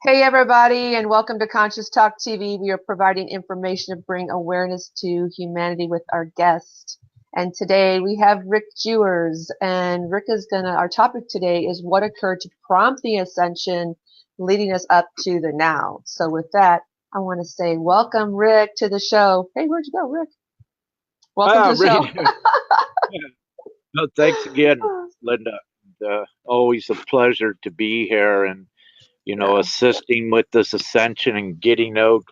Hey, everybody, and welcome to Conscious Talk TV. We are providing information to bring awareness to humanity with our guest. And today we have Rick Jewers, and our topic today is what occurred to prompt the ascension, leading us up to the now. So with that, I want to say welcome, Rick, to the show. Hey, where'd you go, Rick? Welcome to the show. Rita. No, thanks again, Linda. Always a pleasure to be here and, Yeah. assisting with this ascension and getting out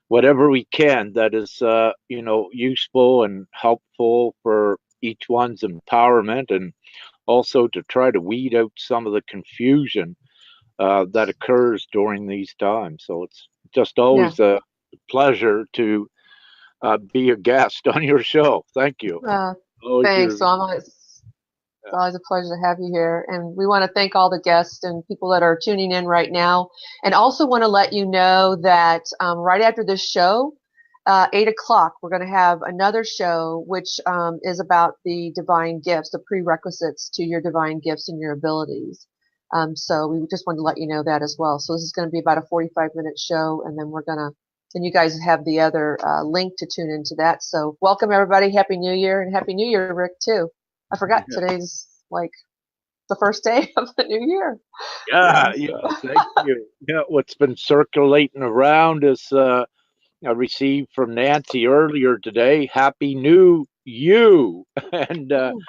whatever we can that is, useful and helpful for each one's empowerment, and also to try to weed out some of the confusion that occurs during these times. So it's just Yeah. always a pleasure to be a guest on your show. Thank you. Uh, Always Thanks. your It's always a pleasure to have you here. And we want to thank all the guests and people that are tuning in right now. And also want to let you know that right after this show, 8 o'clock, we're going to have another show, which is about the divine gifts, the prerequisites to your divine gifts and your abilities. So we just wanted to let you know that as well. So this is going to be about a 45-minute show, and then then you guys have the other link to tune into that. So welcome, everybody. Happy New Year, and Happy New Year, Rick, too. I forgot yeah. today's like the first day of the new year. Yeah, Yeah, yeah, so thank you. Yeah, what's been circulating around is I received from Nancy earlier today, Happy New You. And ooh.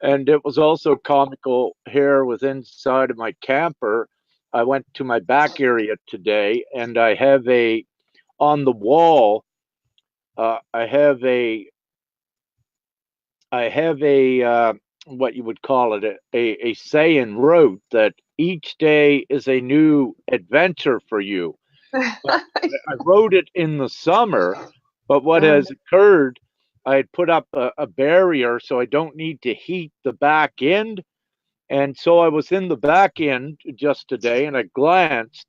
and it was also comical here with inside of my camper. I went to my back area today and I have a on the wall, I have a what you would call it a saying wrote that each day is a new adventure for you. But I wrote it in the summer, but what uh, has occurred, I had put up a barrier so I don't need to heat the back end. And so I was in the back end just today and I glanced,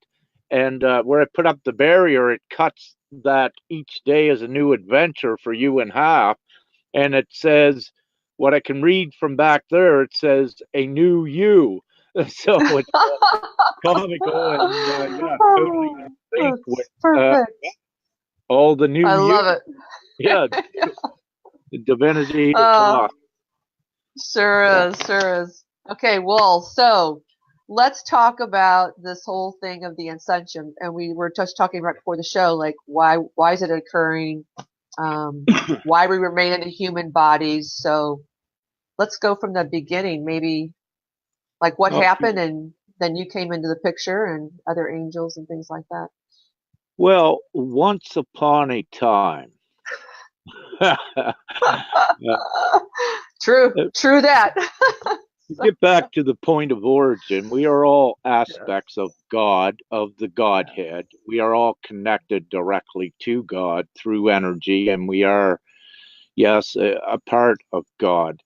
and where I put up the barrier, it cuts that each day is a new adventure for you in half. And it says, what I can read from back there, it says, a new you. So it's comical and yeah, totally in sync with That's uh, perfect. all the new I you. love Yeah, it. divinity is uh, off. Yeah. sure is. Okay, well, so let's talk about this whole thing of the ascension. And we were just talking right before the show, like why is it occurring? Why we remain in the human bodies. So let's go from the beginning, maybe like what happened, Okay. and then you came into the picture and other angels and things like that. Well, once upon a time, uh, True that. to get back to the point of origin, we are all Yeah, aspects of God, of the yeah. Godhead. We are all connected directly to God through energy, and we are, yes, a part of God.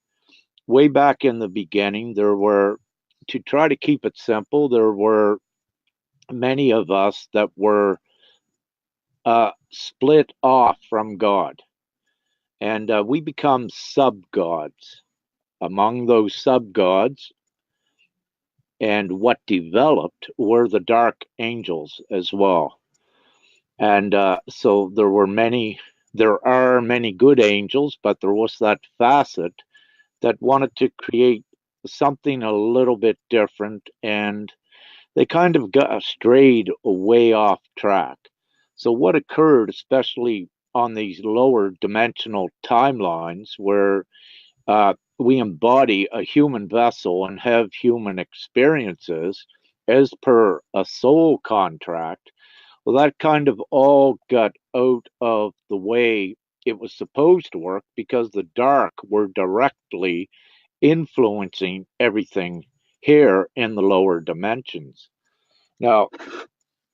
Way back in the beginning, to try to keep it simple, there were many of us that were split off from God, and we become sub gods. Among those sub gods, and what developed were the dark angels as well. And so there are many good angels, but there was that facet that wanted to create something a little bit different, and they kind of got strayed way off track. So, what occurred, especially on these lower dimensional timelines where we embody a human vessel and have human experiences as per a soul contract, well, that kind of all got out of the way it was supposed to work because the dark were directly influencing everything here in the lower dimensions. Now,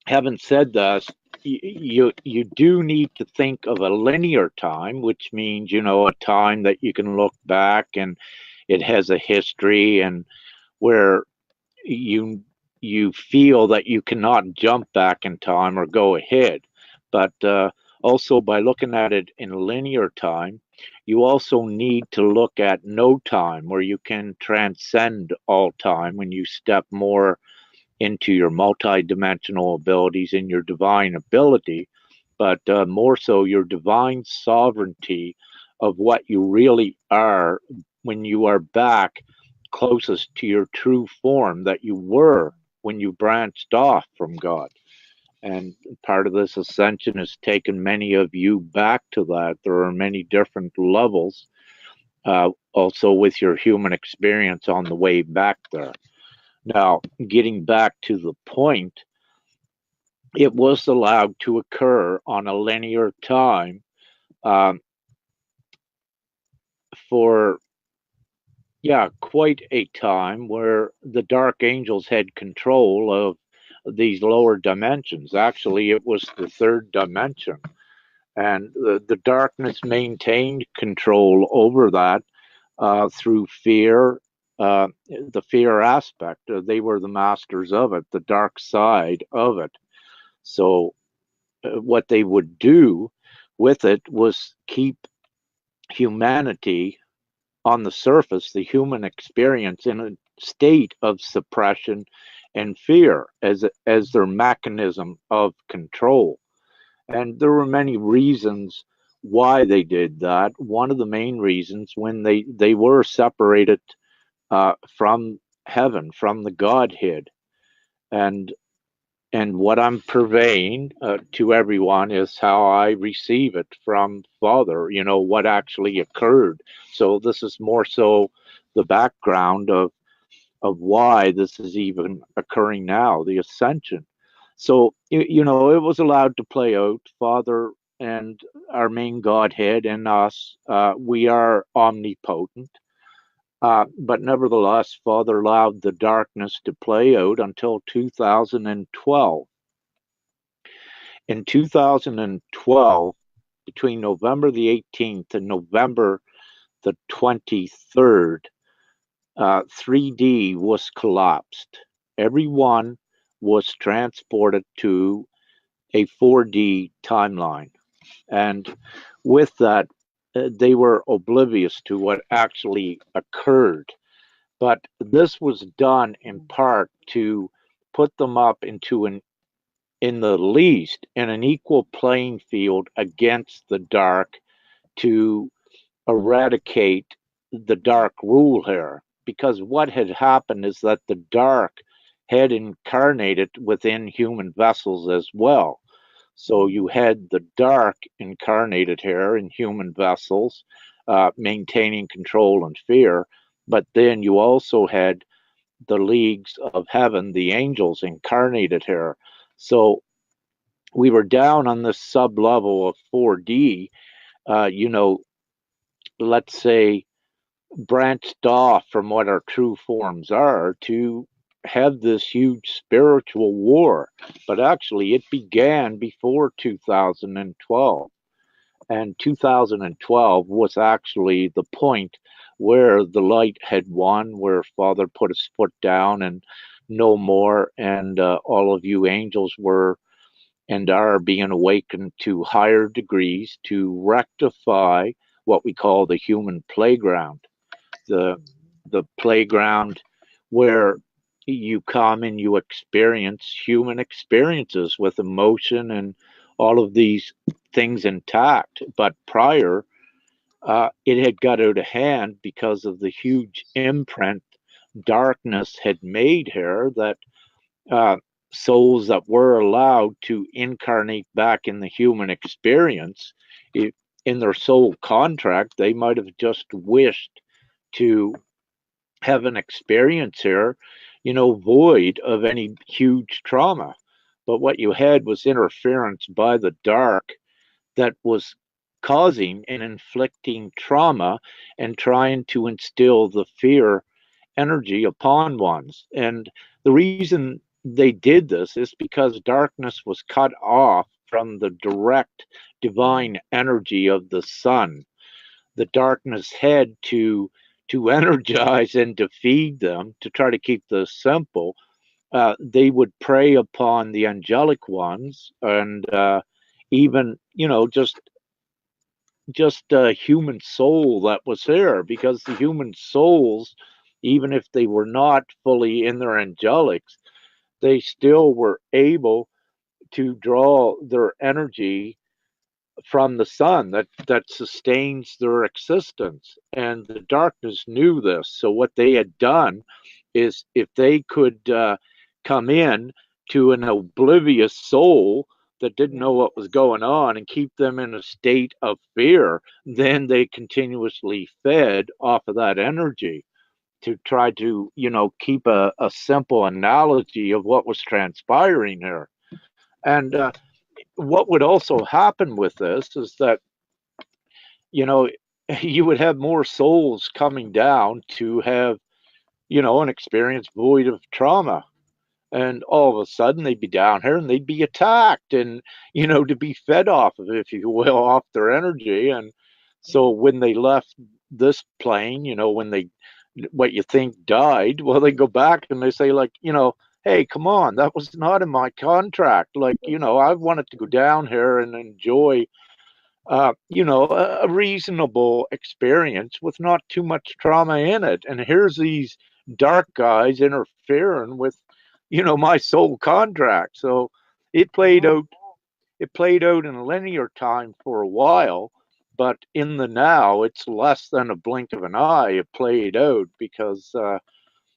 having said that, you do need to think of a linear time, which means a time that you can look back and it has a history, and where you you feel that you cannot jump back in time or go ahead. But also by looking at it in linear time, you also need to look at no time, where you can transcend all time when you step more into your multi-dimensional abilities and your divine ability, but more so your divine sovereignty of what you really are when you are back closest to your true form that you were when you branched off from God. And part of this ascension has taken many of you back to that. There are many different levels, also with your human experience on the way back there. Now, getting back to the point, it was allowed to occur on a linear time um, for, yeah, quite a time where the dark angels had control of these lower dimensions. Actually, it was the third dimension. And the darkness maintained control over that through fear, the fear aspect. They were the masters of it, the dark side of it. So, what they would do with it was keep humanity on the surface, the human experience, in a state of suppression and fear as their mechanism of control. And there were many reasons why they did that. One of the main reasons, when they were separated from heaven, from the Godhead, and what I'm purveying to everyone is how I receive it from Father, what actually occurred. So this is more so the background of why this is even occurring now, the ascension. So, it was allowed to play out. Father and our main Godhead and us, we are omnipotent. But nevertheless, Father allowed the darkness to play out until 2012. In 2012, between November the 18th and November the 23rd, 3D was collapsed. Everyone was transported to a 4D timeline. And with that, they were oblivious to what actually occurred. But this was done in part to put them up in the least, in an equal playing field against the dark, to eradicate the dark rule here. Because what had happened is that the dark had incarnated within human vessels as well. So you had the dark incarnated here in human vessels, maintaining control and fear. But then you also had the leagues of heaven, the angels incarnated here. So we were down on this sub level of 4D, let's say, branched off from what our true forms are to have this huge spiritual war. But actually, it began before 2012. And 2012 was actually the point where the light had won, where Father put his foot down and no more. And all of you angels were and are being awakened to higher degrees to rectify what we call the human playground, the playground where you come and you experience human experiences with emotion and all of these things intact. But prior, it had got out of hand because of the huge imprint darkness had made here, that uh, souls that were allowed to incarnate back in the human experience, in their soul contract, they might have just wished to have an experience here, void of any huge trauma. But what you had was interference by the dark that was causing and inflicting trauma and trying to instill the fear energy upon ones. And the reason they did this is because darkness was cut off from the direct divine energy of the sun. The darkness had to energize and to feed them, to try to keep this simple. They would prey upon the angelic ones, and even, just a human soul that was there, because the human souls, even if they were not fully in their angelics, they still were able to draw their energy from the sun that sustains their existence. And the darkness knew this. So what they had done is, if they could come in to an oblivious soul that didn't know what was going on and keep them in a state of fear, then they continuously fed off of that energy to try to, keep a simple analogy of what was transpiring here. And what would also happen with this is that, you know, you would have more souls coming down to have, an experience void of trauma. And all of a sudden they'd be down here and they'd be attacked and, to be fed off of, if you will, off their energy. And so when they left this plane, when they, what you think died, well, they go back and they say, like, hey, come on, that was not in my contract. Like, I wanted to go down here and enjoy, a reasonable experience with not too much trauma in it. And here's these dark guys interfering with, my soul contract. So it played out. It played out in linear time for a while, but in the now, it's less than a blink of an eye. It played out because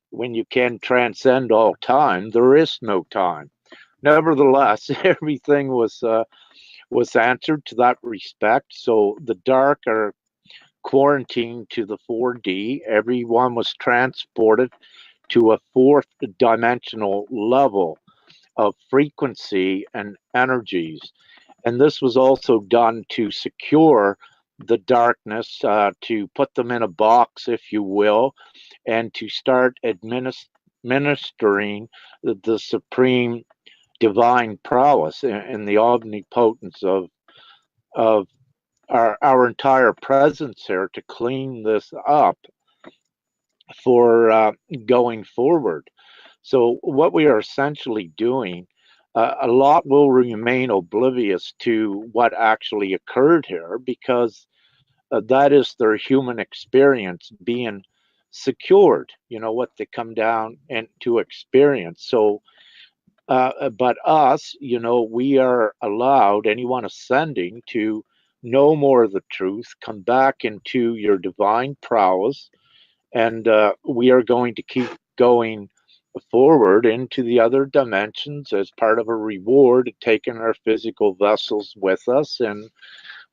when you can transcend all time, there is no time. Nevertheless, everything was answered to that respect. So the dark are quarantined to the 4D. Everyone was transported to a fourth dimensional level of frequency and energies. And this was also done to secure the darkness, to put them in a box, if you will, and to start administering the supreme divine prowess and the omnipotence of our entire presence here to clean this up for going forward. So what we are essentially doing, a lot will remain oblivious to what actually occurred here, because that is their human experience being secured, what they come down and to experience. So but us, we are allowed, anyone ascending, to know more of the truth, come back into your divine prowess, and we are going to keep going forward into the other dimensions as part of a reward, taking our physical vessels with us in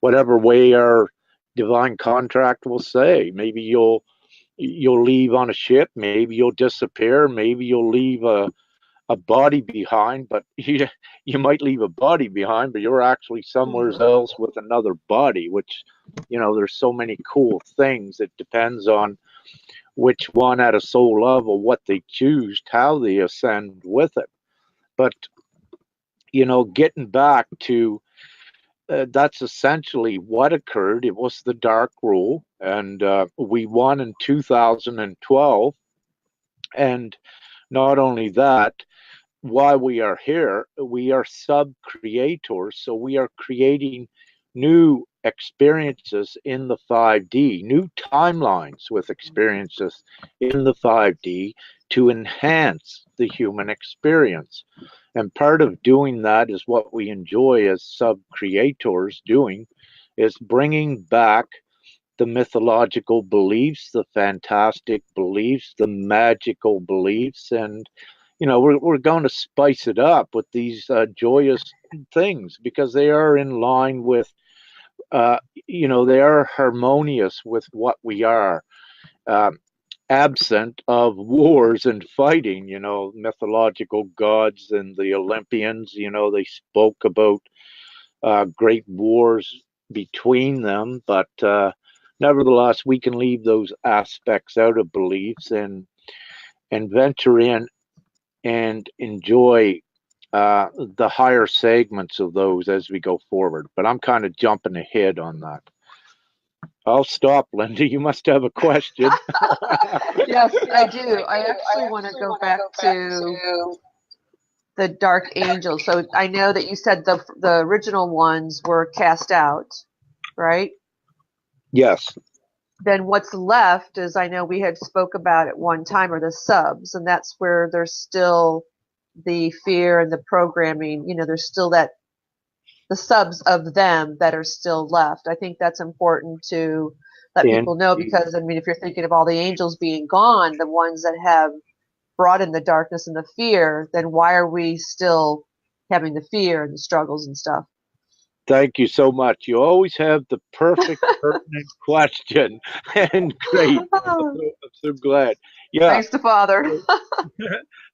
whatever way our divine contract will say. Maybe you'll leave on a ship, maybe you'll disappear, maybe you'll leave a body behind, but you might leave a body behind, but you're actually somewhere else with another body, which, there's so many cool things. It depends on which one at a soul level, what they choose, how they ascend with it. But, getting back to that's essentially what occurred. It was the dark rule, and we won in 2012. And not only that, while we are here, we are sub creators. So we are creating new experiences in the 5D, new timelines with experiences in the 5D to enhance the human experience. And part of doing that is what we enjoy as sub creators doing, is bringing back the mythological beliefs, the fantastic beliefs, the magical beliefs, and we're going to spice it up with these joyous things, because they are in line with, they are harmonious with what we are, absent of wars and fighting. Mythological gods and the Olympians, they spoke about great wars between them, but nevertheless, we can leave those aspects out of beliefs and venture in and enjoy the higher segments of those as we go forward. But I'm kind of jumping ahead on that. I'll stop, Linda. You must have a question. Yes, I do. I actually want to go back to the Dark Angels. So I know that you said the original ones were cast out, right? Yes. Then what's left is, I know we had spoke about at one time, are the subs, and that's where there's still the fear and the programming, there's still the subs of them that are still left. I think that's important to let And people know because, I mean, if you're thinking of all the angels being gone, the ones that have brought in the darkness and the fear, then why are we still having the fear and the struggles and stuff? thank you so much. You always have the perfect, pertinent question. And great. I'm so glad. Yeah. Thanks to Father.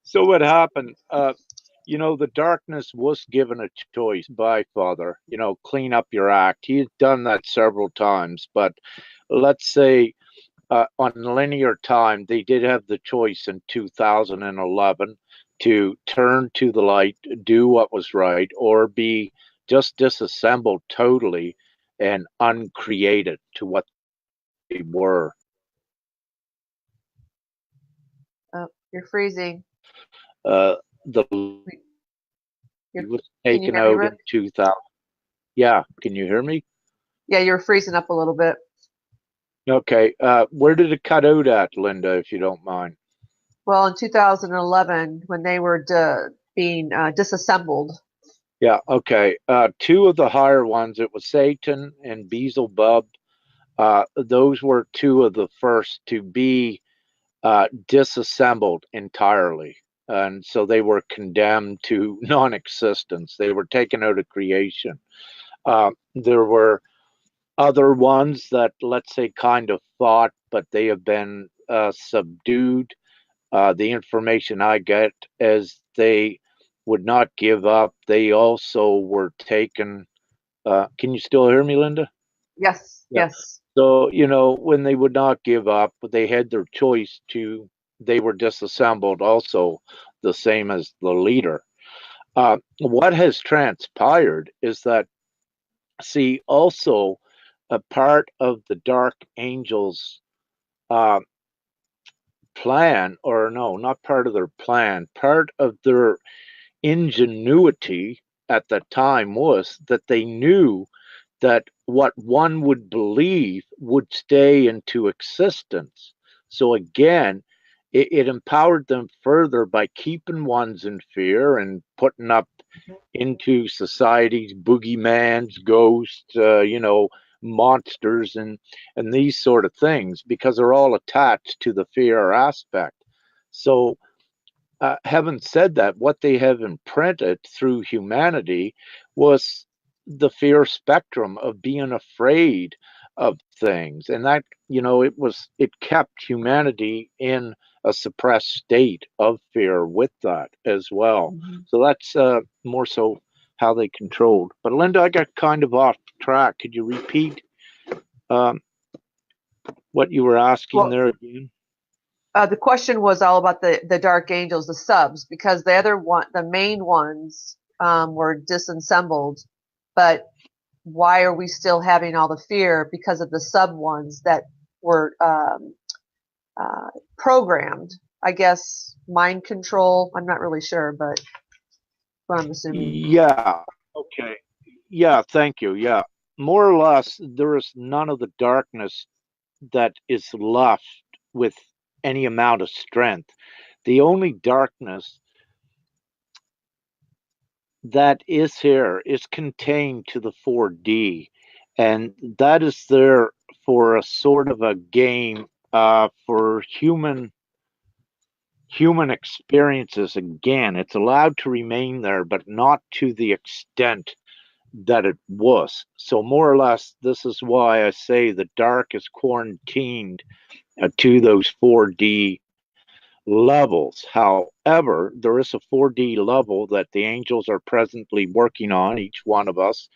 So what happened? The darkness was given a choice by Father, clean up your act. He's done that several times, but let's say on linear time, they did have the choice in 2011 to turn to the light, do what was right, or be just disassembled totally and uncreated to what they were. Oh, you're freezing. The was Can you taken hear me, out Rick? in 2000. Yeah, can you hear me? Yeah, you're freezing up a little bit. Okay. Where did it cut out at, Linda, if you don't mind? Well, in 2011, when they were being disassembled. Yeah, okay. Two of the higher ones, it was Satan and Beelzebub. Those were two of the first to be disassembled entirely. And so they were condemned to non existence. They were taken out of creation. There were other ones that, let's say, kind of fought, but they have been subdued. The information I get is they would not give up. They also were taken. Can you still hear me, Linda? Yes, Yeah. yes. So, when they would not give up, they had their choice to, they were disassembled also, the same as the leader. What has transpired is that, see, also a part of the Dark Angels uh, plan, or no, not part of their plan, part of their ingenuity at the time was that they knew that what one would believe would stay into existence. So again, it empowered them further by keeping ones in fear and putting up into society's boogeymans, ghosts, monsters, and these sort of things, because they're all attached to the fear aspect. So, having said that, what they have imprinted through humanity was the fear spectrum of being afraid of things, and that it kept humanity in a suppressed state of fear with that as well. Mm-hmm. So that's more so how they controlled. But Linda, I got kind of off track. Could you repeat um, what you were asking Well, there again? the question was all about the Dark Angels, the subs, because the main ones, were disassembled, but why are we still having all the fear because of the sub ones that were programmed? I guess mind control. I'm not really sure, but what I'm assuming. Yeah. Okay. Yeah. Thank you. Yeah. More or less, there is none of the darkness that is left with any amount of strength. The only darkness that is here is contained to the 4D, and that is there for a sort of a game for human experiences. Again, it's allowed to remain there, but not to the extent that it was. So more or less, this is why I say the dark is quarantined to those 4D levels. However, there is a 4D level that the angels are presently working on, each one of us,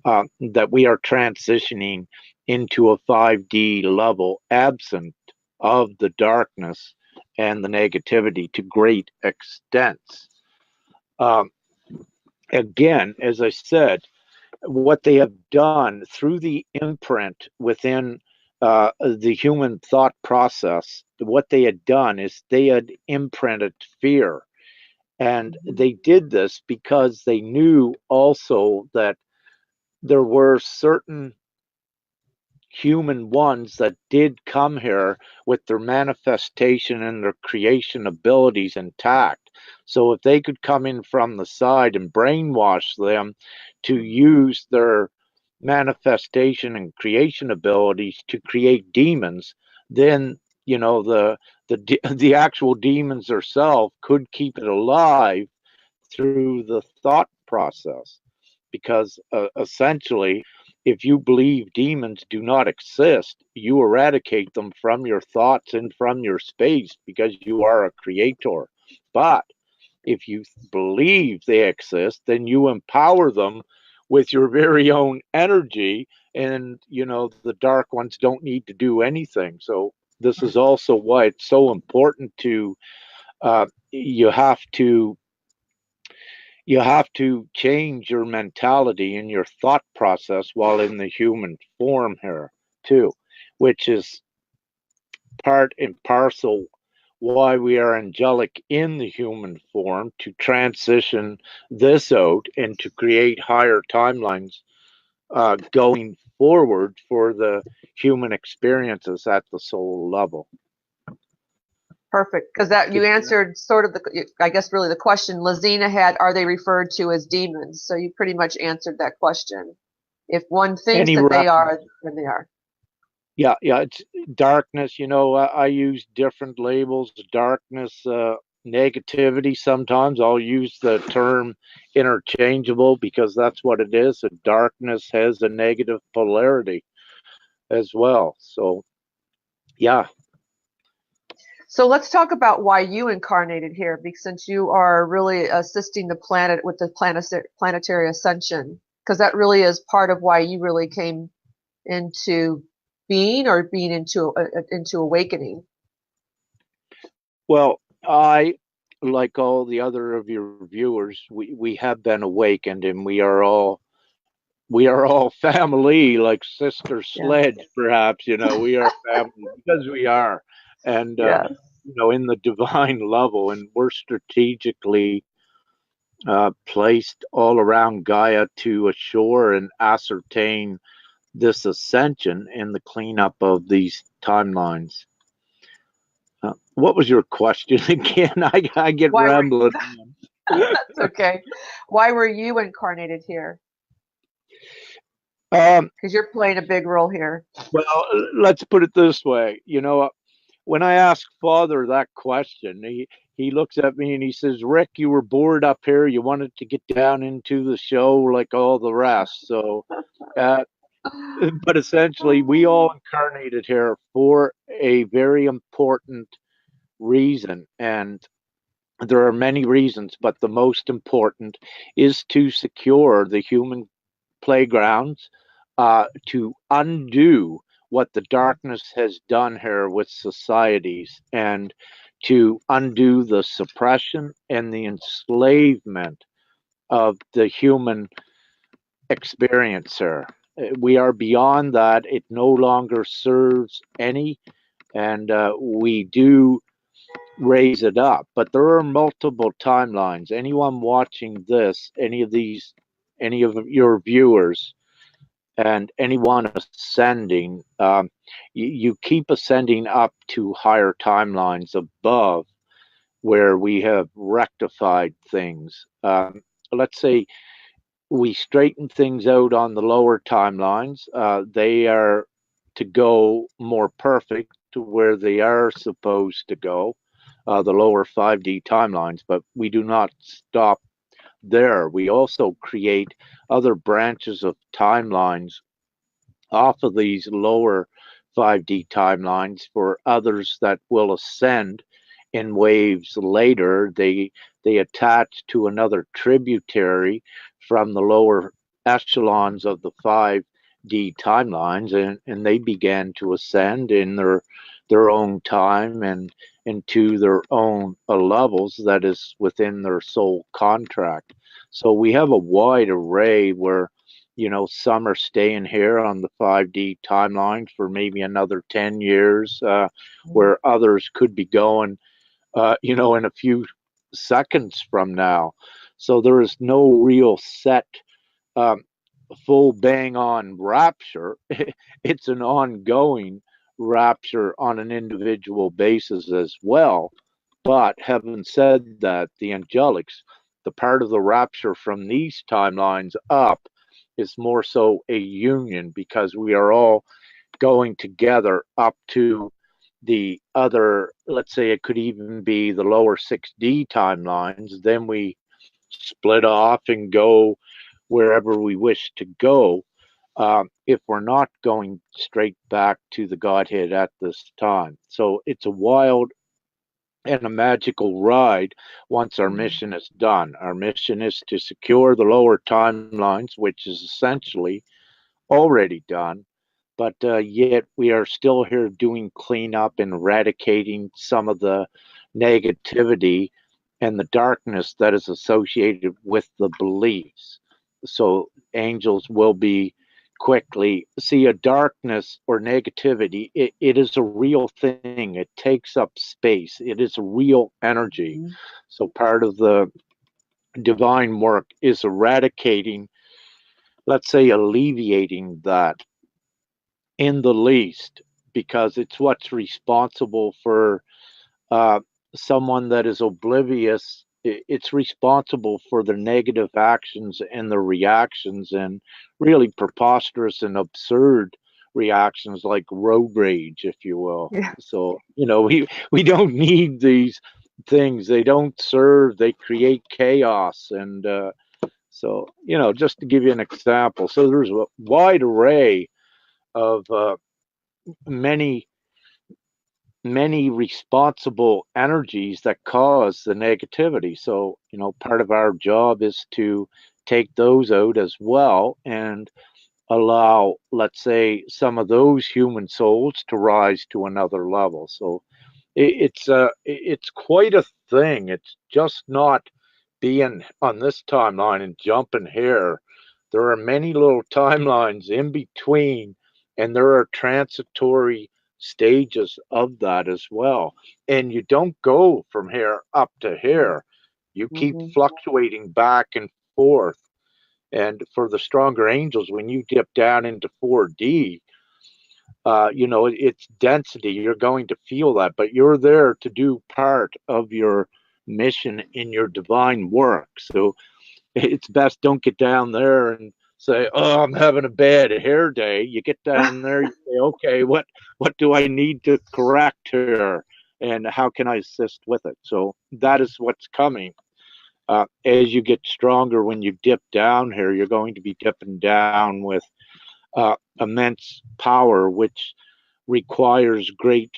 that we are transitioning into a 5D level absent of the darkness and the negativity to great extents. Um, Again, as I said, what they have done through the imprint within the human thought process, what they had done is they had imprinted fear. And they did this because they knew also that there were certain human ones that did come here with their manifestation and their creation abilities intact. So if they could come in from the side and brainwash them to use their manifestation and creation abilities to create demons, then the actual demons themselves could keep it alive through the thought process, because essentially, if you believe demons do not exist, you eradicate them from your thoughts and from your space because you are a creator. But if you believe they exist, then you empower them with your very own energy, and the dark ones don't need to do anything. So this is also why it's so important to you have to change your mentality and your thought process while in the human form here too, which is part and parcel why we are angelic in the human form, to transition this out and to create higher timelines going forward for the human experiences at the soul level. Perfect, because that you answered sort of I guess really the question Lazina had: are they referred to as demons? So you pretty much answered that question. If one thinks that they are, then they are. Yeah, it's darkness. I use different labels. Darkness, negativity. Sometimes I'll use the term interchangeable because that's what it is. A darkness has a negative polarity as well. So, yeah. So let's talk about why you incarnated here, because since you are really assisting the planet with the planetary ascension, because that really is part of why you really came into being, or being into awakening. Well, I, like all the other of your viewers, we have been awakened, and we are all family, like Sister Sledge, perhaps. We are family because we are, and in the divine level, and we're strategically placed all around Gaia to assure and ascertain this ascension and the cleanup of these timelines. What was your question again? I get rambling. That's okay. Why were you incarnated here? Because you're playing a big role here. Well, let's put it this way. When I ask Father that question, he looks at me and he says, "Rick, you were bored up here. You wanted to get down into the show like all the rest." So, but essentially, we all incarnated here for a very important reason, and there are many reasons, but the most important is to secure the human playgrounds, to undo what the darkness has done here with societies, and to undo the suppression and the enslavement of the human experiencer. We are beyond that. It no longer serves any, and we do raise it up. But there are multiple timelines. Anyone watching this, any of your viewers, and anyone ascending, you keep ascending up to higher timelines above where we have rectified things. Let's say we straighten things out on the lower timelines. They are to go more perfect to where they are supposed to go, the lower 5D timelines, but we do not stop there. We also create other branches of timelines off of these lower 5D timelines for others that will ascend in waves later. They attach to another tributary from the lower echelons of the 5D timelines, and they began to ascend in their own time and into their own levels that is within their soul contract. So we have a wide array where some are staying here on the 5D timelines for maybe another 10 years, where others could be going, in a few seconds from now. So there is no real set full bang on rapture. It's an ongoing rapture on an individual basis as well. But having said that, the angelics, the part of the rapture from these timelines up, is more so a union because we are all going together up to the other, let's say it could even be the lower 6D timelines. Then we split off and go wherever we wish to go, if we're not going straight back to the Godhead at this time. So it's a wild and a magical ride once our mission is done. Our mission is to secure the lower timelines, which is essentially already done. But yet we are still here doing cleanup and eradicating some of the negativity and the darkness that is associated with the beliefs. So angels will be quickly see a darkness or negativity. It is a real thing. It takes up space. It is a real energy. So part of the divine work is eradicating, let's say, alleviating that in the least, because it's what's responsible for uh, someone that is oblivious. It's responsible for the negative actions and the reactions, and really preposterous and absurd reactions like road rage, if you will. Yeah. So, we don't need these things. They don't serve, they create chaos. And so, just to give you an example, so there's a wide array of many many responsible energies that cause the negativity. So, part of our job is to take those out as well and allow, let's say, some of those human souls to rise to another level. So it's quite a thing. It's just not being on this timeline and jumping here. There are many little timelines in between, and there are transitory stages of that as well. And you don't go from here up to here. You keep fluctuating back and forth. And for the stronger angels, when you dip down into 4D, it's density. You're going to feel that, but you're there to do part of your mission in your divine work. So it's best don't get down there and say, "Oh, I'm having a bad hair day." You get down there, you say, "Okay, what do I need to correct here, and how can I assist with it?" So that is what's coming. As you get stronger, when you dip down here, you're going to be dipping down with immense power, which requires great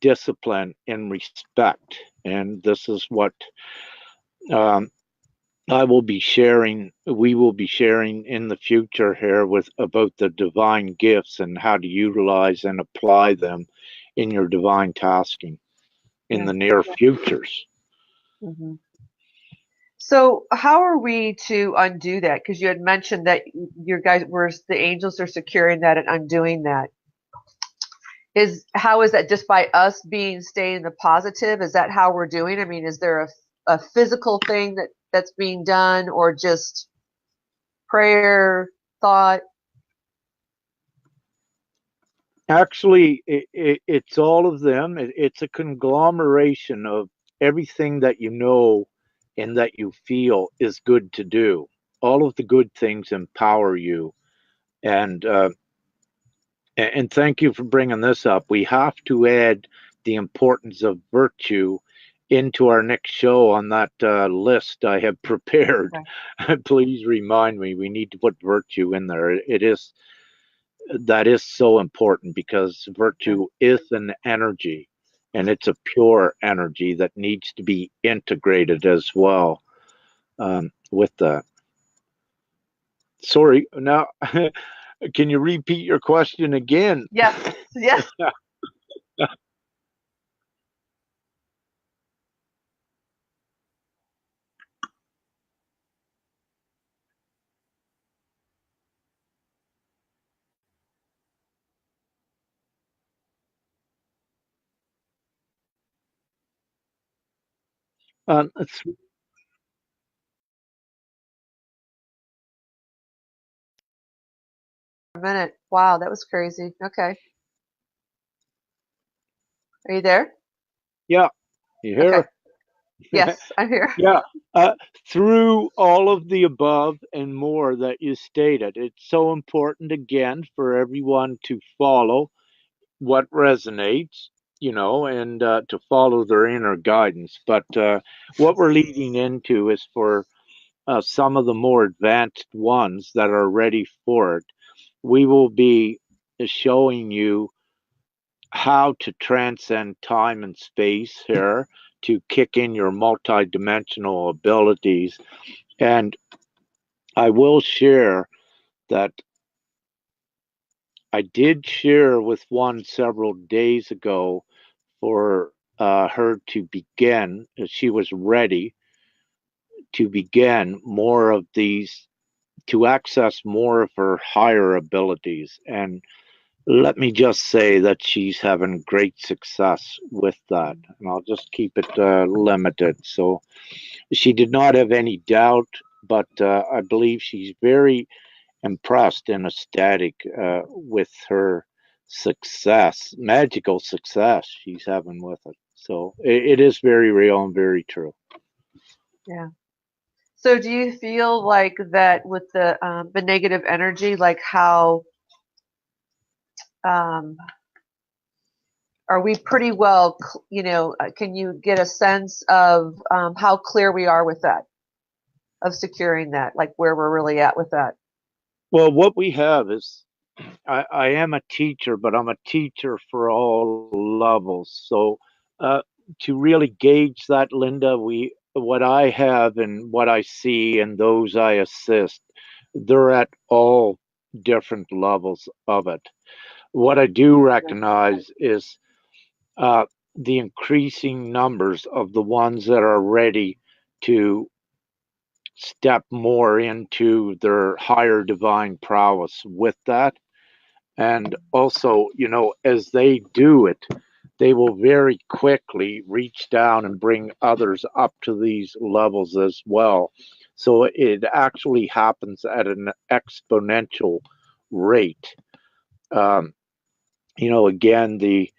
discipline and respect. And this is what um, we will be sharing in the future here with about the divine gifts and how to utilize and apply them in your divine tasking in the near futures. So how are we to undo that? Because you had mentioned that the angels are securing that and undoing that. How is that just by us staying in the positive? Is that how we're doing? I mean, is there a physical thing that's being done, or just prayer, thought? Actually, it's all of them. It's a conglomeration of everything that you know and that you feel is good to do. All of the good things empower you. And thank you for bringing this up. We have to add the importance of virtue into our next show on that list I have prepared. Okay. Please remind me. We need to put virtue in there. That is so important because virtue is an energy, and it's a pure energy that needs to be integrated as well with that. Sorry, now can you repeat your question again? Yes, yes. It's minute. Wow, that was crazy. Okay. Are you there? Yeah, you Okay. hear? Yes, I'm here. Yeah. Uh, Through all of the above and more that you stated, it's so important again for everyone to follow what resonates, and to follow their inner guidance. But what we're leading into is for some of the more advanced ones that are ready for it. We will be showing you how to transcend time and space here to kick in your multidimensional abilities. And I will share that I did share with one several days ago for her to begin, she was ready to begin more of these, to access more of her higher abilities. And let me just say that she's having great success with that. And I'll just keep it limited. So she did not have any doubt, but I believe she's very impressed and ecstatic with her success, magical success she's having with it. So it is very real and very true. Yeah. So do you feel like that with the negative energy, like how um, are we pretty well, can you get a sense of how clear we are with that, of securing that, like where we're really at with that? Well, what we have is I am a teacher, but I'm a teacher for all levels. So uh, to really gauge that, Linda, we what I have and what I see and those I assist, they're at all different levels of it. What I do recognize is uh, the increasing numbers of the ones that are ready to step more into their higher divine prowess with that. And also, as they do it, they will very quickly reach down and bring others up to these levels as well. So it actually happens at an exponential rate. Um, again, the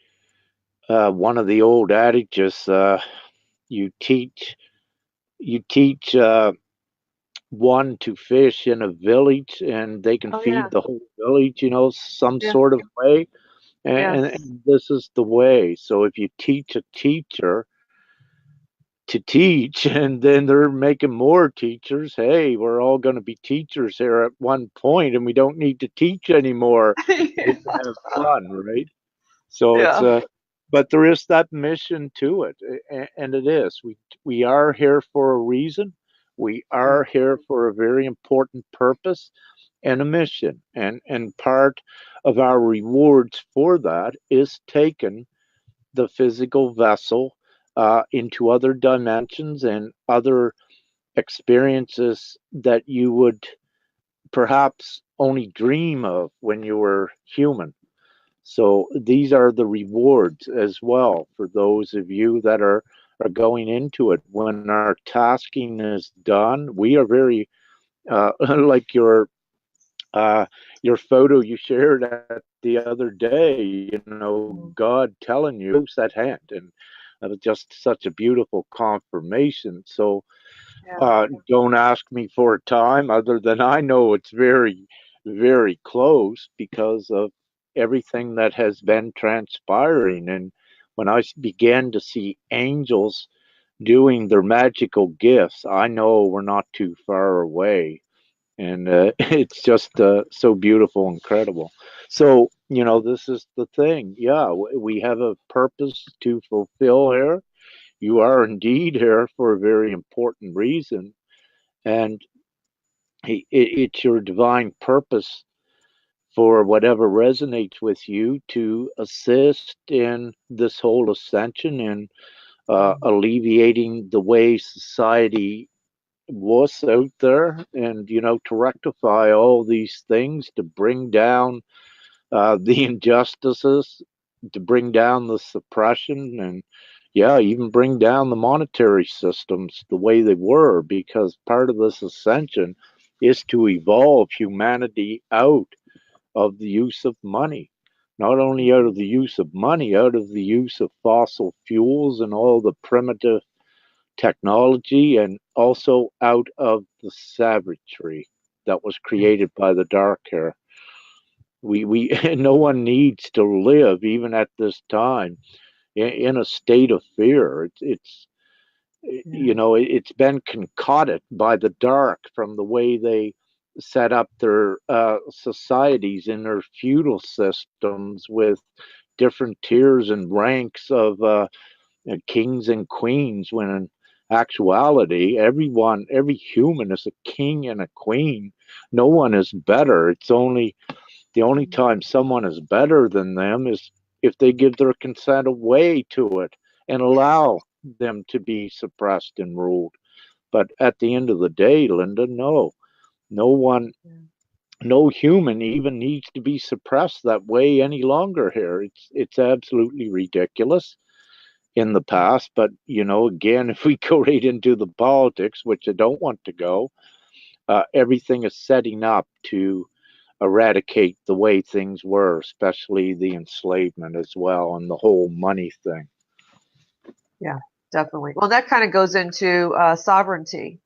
one of the old adages, you teach you teach one to fish in a village, and they can Oh yeah, feed the whole village, some yeah, sort of way. yes. And this is the way. So if you teach a teacher to teach, and then they're making more teachers, hey, we're all going to be teachers here at one point, and we don't need to teach anymore. We can have fun, right? So it's Yeah. a, but there is that mission to it, and it is. We are here for a reason. We are here for a very important purpose and a mission, and part of our rewards for that is taken the physical vessel into other dimensions and other experiences that you would perhaps only dream of when you were human. So these are the rewards as well for those of you that are going into it. When our tasking is done, we are very like your photo you shared at the other day. Mhm. God telling you that hand, and that was just such a beautiful confirmation. So Yeah. don't ask me for a time, other than I know it's very, very close because of everything that has been transpiring. And when I began to see angels doing their magical gifts, I know we're not too far away. And it's just so beautiful, incredible. So, this is the thing. Yeah, we have a purpose to fulfill here. You are indeed here for a very important reason, and it's your divine purpose for whatever resonates with you to assist in this whole ascension and alleviating the way society was out there, and to rectify all these things, to bring down the injustices, to bring down the suppression, and yeah, even bring down the monetary systems the way they were, because part of this ascension is to evolve humanity out of the use of money. Not only out of the use of money, out of the use of fossil fuels and all the primitive technology, and also out of the savagery that was created by the dark hair. We no one needs to live even at this time in a state of fear. It's you know, it's been concocted by the dark from the way they set up their societies in their feudal systems with different tiers and ranks of kings and queens, when in actuality every human is a king and a queen. No one is better. It's only the only time someone is better than them is if they give their consent away to it and allow them to be suppressed and ruled. But at the end of the day, Linda, no one, no human even needs to be suppressed that way any longer here. It's absolutely ridiculous in the past. But you know, again, if we go right into the politics, which I don't want to go, everything is setting up to eradicate the way things were, especially the enslavement as well and the whole money thing. Yeah, definitely. Well, that kind of goes into sovereignty,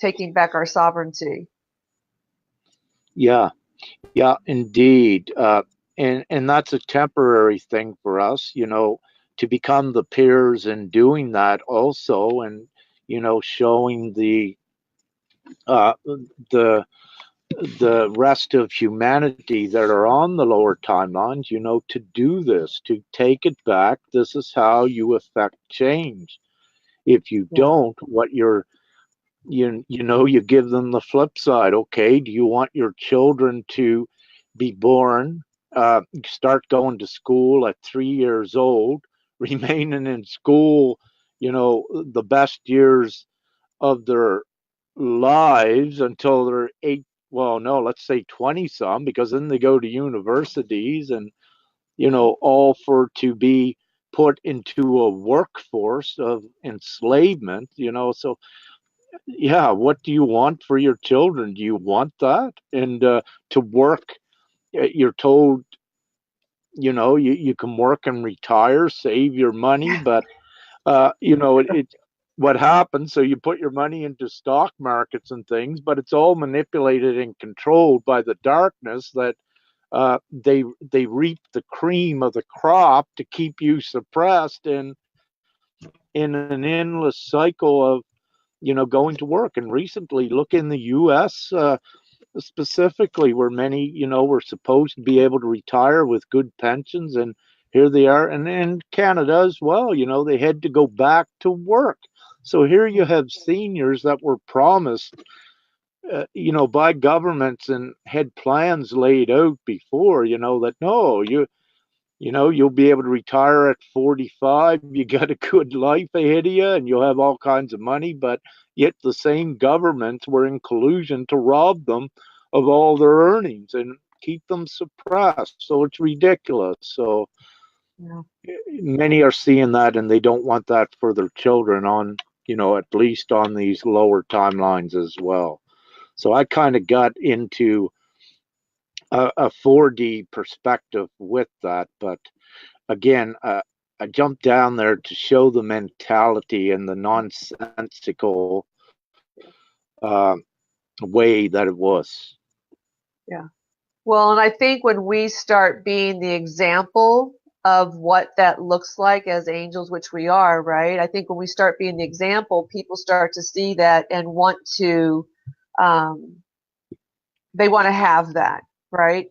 taking back our sovereignty. Yeah, yeah, indeed. And that's a temporary thing for us, you know, to become the peers in doing that also, and you know, showing uh, the the rest of humanity that are on the lower timelines, you know, to do this, to take it back. This is how you affect change. If you don't, what you know, you give them the flip side. Okay, do you want your children to be born, start going to school at 3 years old, remaining in school, you know, the best years of their lives until they're eight, well, no, let's say 20 some, because then they go to universities and, you know, all for to be put into a workforce of enslavement, you know. So, yeah, what do you want for your children? Do you want that? And to work, you're told, you know, you can work and retire, save your money, but you know, it what happens, so you put your money into stock markets and things, but it's all manipulated and controlled by the darkness that they reap the cream of the crop to keep you suppressed and in an endless cycle of, you know, going to work. And recently, look in the U.S. Specifically, where many, you know, were supposed to be able to retire with good pensions, and here they are, and in Canada as well, you know, they had to go back to work. So here you have seniors that were promised, you know, by governments and had plans laid out before, you know, that no, you know, you'll be able to retire at 45. You got a good life ahead of you and you'll have all kinds of money. But yet the same governments were in collusion to rob them of all their earnings and keep them suppressed. So it's ridiculous. So many are seeing that and they don't want that for their children on, you know, at least on these lower timelines as well. So I kind of got into a 4D perspective with that. But again, I jumped down there to show the mentality and the nonsensical way that it was. Yeah. Well, and I think when we start being the example of what that looks like as angels, which we are, right? I think when we start being the example, people start to see that and want to, they want to have that, right?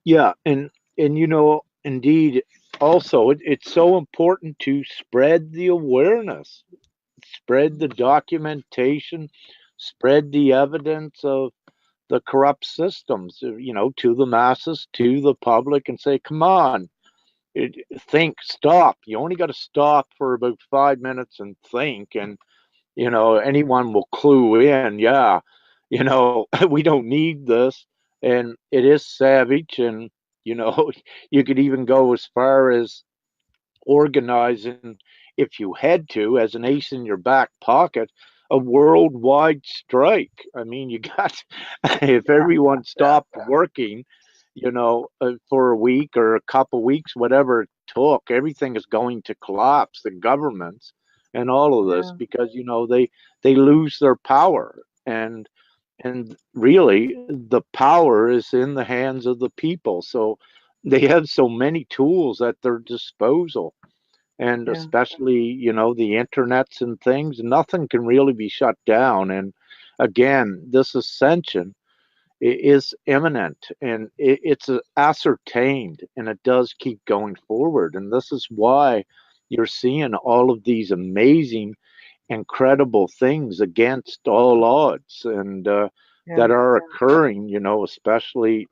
Yeah, and you know, indeed, also it's so important to spread the awareness, spread the documentation, spread the evidence of the corrupt systems, you know, to the masses, to the public, and say, come on, think, stop. You only got to stop for about 5 minutes and think, and you know, anyone will clue in. Yeah, you know, we don't need this, and it is savage, and you know, you could even go as far as organizing, if you had to, as an ace in your back pocket, a worldwide strike. I mean, you got if Yeah. everyone stopped working, for a week or a couple weeks, whatever it took, everything is going to collapse. The governments and all of this Yeah. because they lose their power and really the power is in the hands of the people. So they have so many tools at their disposal and Yeah. especially the internets and things, nothing can really be shut down. And again, this ascension is imminent and it's ascertained, and it does keep going forward. And this is why you're seeing all of these amazing, incredible things against all odds, and Yeah. that are occurring, especially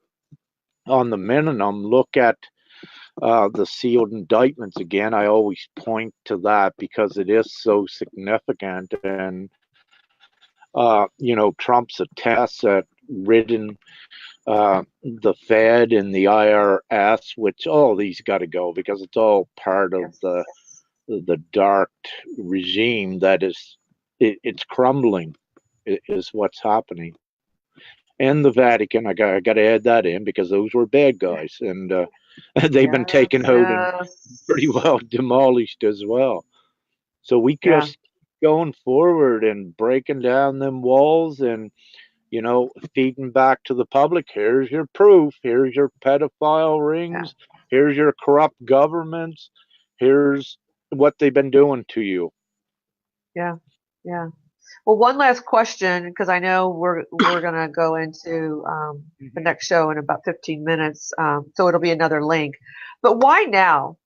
on the minimum. Look at the sealed indictments again. I always point to that because it is so significant. And, Trump's attempts at ridding the Fed and the IRS, which all these got to go because it's all part of the Yes. dark regime that it's crumbling is what's happening. And the Vatican, I got to add that in because those were bad guys, and they've been taken Yes. out and pretty Yes. well demolished as well. So we Yeah. just going forward and breaking down them walls and feeding back to the public. Here's your proof. Here's your pedophile Yeah. rings. Here's your corrupt governments. Here's what they've been doing to you. Yeah. Yeah. Well, one last question, because I know we're gonna go into the Mhm. next show in about 15 minutes, so it'll be another link. But why now?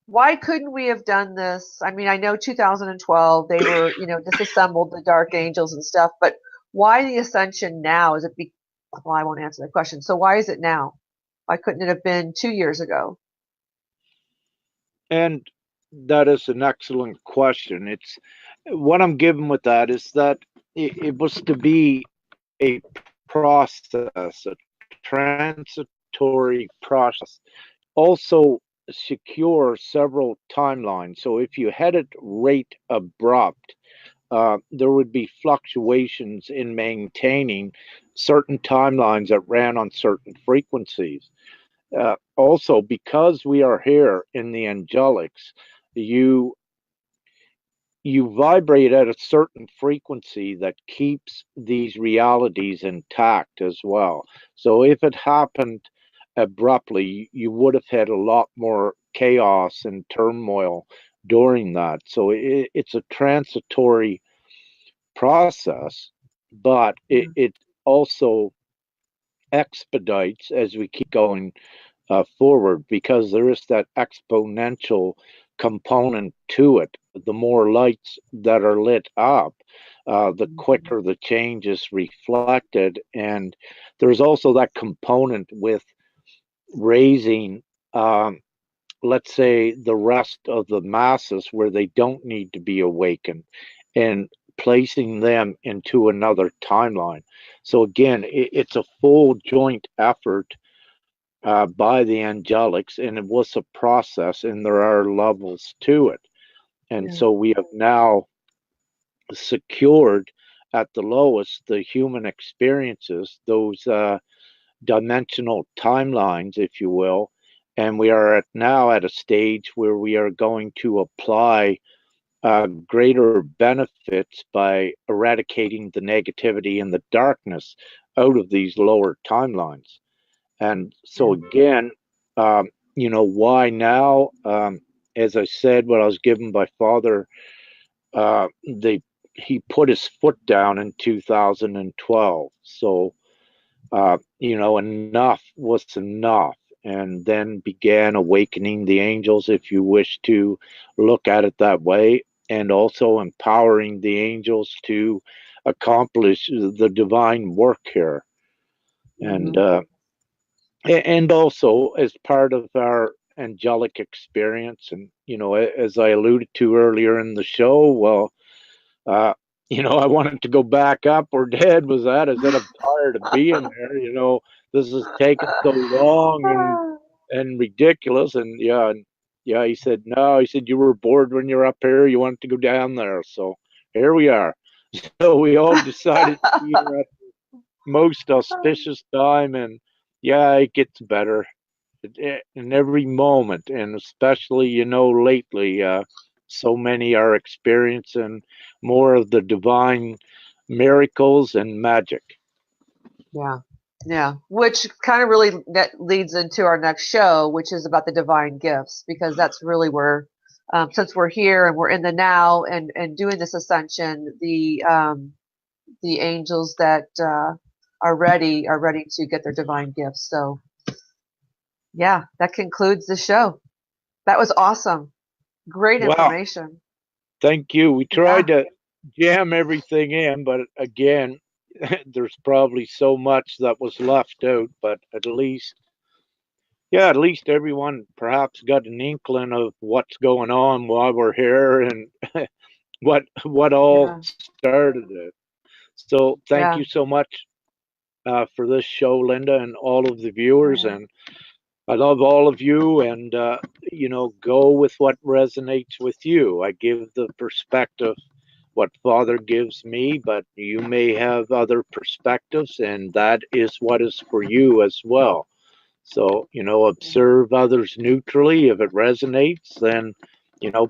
Why couldn't we have done this? I mean, I know 2012 they were, disassembled the Dark Angels and stuff, but why the Ascension now? Well, I won't answer that question. So why is it now? Why couldn't it have been 2 years ago? And that is an excellent question. It's what I'm given with that is that it was to be a process, a transitory process. Also secure several timelines. So if you had it rate abrupt, there would be fluctuations in maintaining certain timelines that ran on certain frequencies. Also, because we are here in the angelics, you you vibrate at a certain frequency that keeps these realities intact as well. So if it happened abruptly, you would have had a lot more chaos and turmoil during that. So it's a transitory process, but Yeah. it also expedites as we keep going forward because there is that exponential component to it. The more lights that are lit up, the Mhm. quicker the change is reflected. And there's also that component with raising, um, let's say, the rest of the masses where they don't need to be awakened and placing them into another timeline. So, again, it's a full joint effort by the angelics, and it was a process, and there are levels to it. And Yeah. so we have now secured at the lowest the human experiences, those dimensional timelines, if you will. And we are now at a stage where we are going to apply greater benefits by eradicating the negativity and the darkness out of these lower timelines. And so Yeah. again, why now? As I said, what I was given by Father, they he put his foot down in 2012. So enough was enough, and then began awakening the angels, if you wish to look at it that way, and also empowering the angels to accomplish the divine work here. And Hmm. and also as part of our angelic experience. And as I alluded to earlier in the show, well, uh I wanted to go back up where Dad was at. I said I'm tired of being there. This is taking so long and ridiculous. And he said no. He said you were bored when you're up here, you wanted to go down there, so here we are. So we all decided to be here at the most auspicious time, and yeah, it gets better in every moment, and especially, lately, so many are experiencing more of the divine miracles and magic. Yeah. Yeah. Which kind of really that leads into our next show, which is about the divine gifts, because that's really where, since we're here and we're in the now and doing this ascension, the angels that are ready to get their divine gifts. So yeah, that concludes the show. That was awesome. Great Wow, information. thank you. We Yeah. tried to jam everything in, but again, there's probably so much that was left out, but at least everyone perhaps got an inkling of what's going on while we're here and what all Yeah. started it. So thank Yeah. you so much for this show, Linda, and all of the viewers. Yeah. And I love all of you. And go with what resonates with you. I give the perspective what Father gives me, but you may have other perspectives, and that is what is for you as well. So, observe others neutrally. If it resonates, then,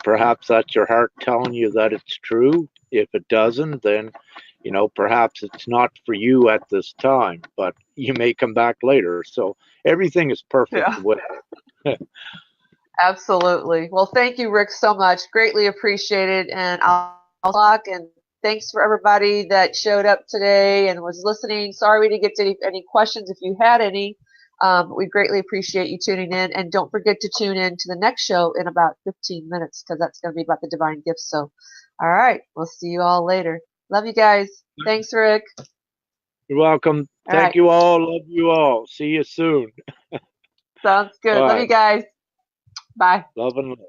perhaps that's your heart telling you that it's true. If it doesn't, then, perhaps it's not for you at this time, but you may come back later. So everything is perfect Yeah. with it. Absolutely. Well, thank you, Rick, so much. Greatly appreciated. And I'll talk. And thanks for everybody that showed up today and was listening. Sorry we didn't get to any questions if you had any. We greatly appreciate you tuning in. And don't forget to tune in to the next show in about 15 minutes because that's going to be about the divine gifts. So, all right. We'll see you all later. Love you guys. Thanks, Rick. You're welcome. All Thank right. you all. Love you all. See you soon. Sounds good. Love you Bye. guys. Bye. Love and light.